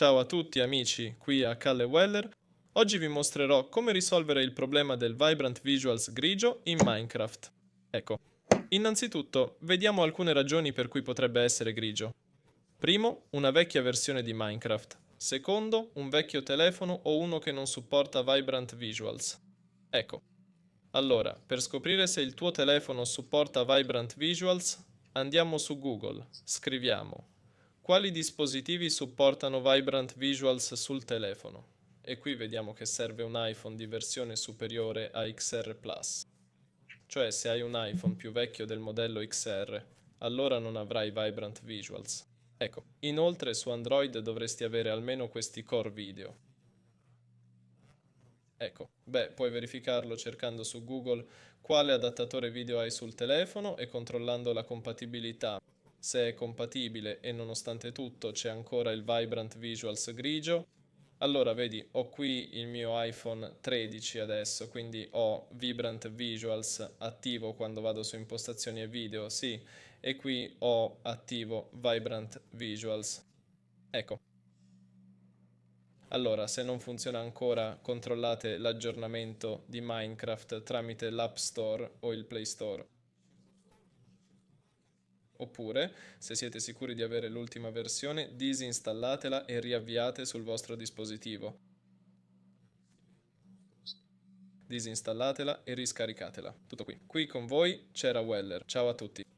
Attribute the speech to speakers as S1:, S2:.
S1: Ciao a tutti amici, qui a Calle Weller. Oggi vi mostrerò come risolvere il problema del Vibrant Visuals grigio in Minecraft. Ecco, innanzitutto vediamo alcune ragioni per cui potrebbe essere grigio. Primo, una vecchia versione di Minecraft. Secondo, un vecchio telefono o uno che non supporta Vibrant Visuals. Ecco, allora, per scoprire se il tuo telefono supporta Vibrant Visuals, andiamo su Google, scriviamo quali dispositivi supportano Vibrant Visuals sul telefono? E qui vediamo che serve un iPhone di versione superiore a XR Plus. Cioè, se hai un iPhone più vecchio del modello XR, allora non avrai Vibrant Visuals. Ecco, inoltre su Android dovresti avere almeno questi core video. Ecco, puoi verificarlo cercando su Google quale adattatore video hai sul telefono e controllando la compatibilità. Se è compatibile e nonostante tutto c'è ancora il Vibrant Visuals grigio, allora vedi, ho qui il mio iPhone 13 adesso, quindi ho Vibrant Visuals attivo quando vado su impostazioni e video, sì, e qui ho attivo Vibrant Visuals. Ecco. Allora, se non funziona ancora, controllate l'aggiornamento di Minecraft tramite l'App Store o il Play Store. Oppure, se siete sicuri di avere l'ultima versione, disinstallatela e riavviate sul vostro dispositivo. Disinstallatela e riscaricatela. Tutto qui. Qui con voi c'era Weller. Ciao a tutti.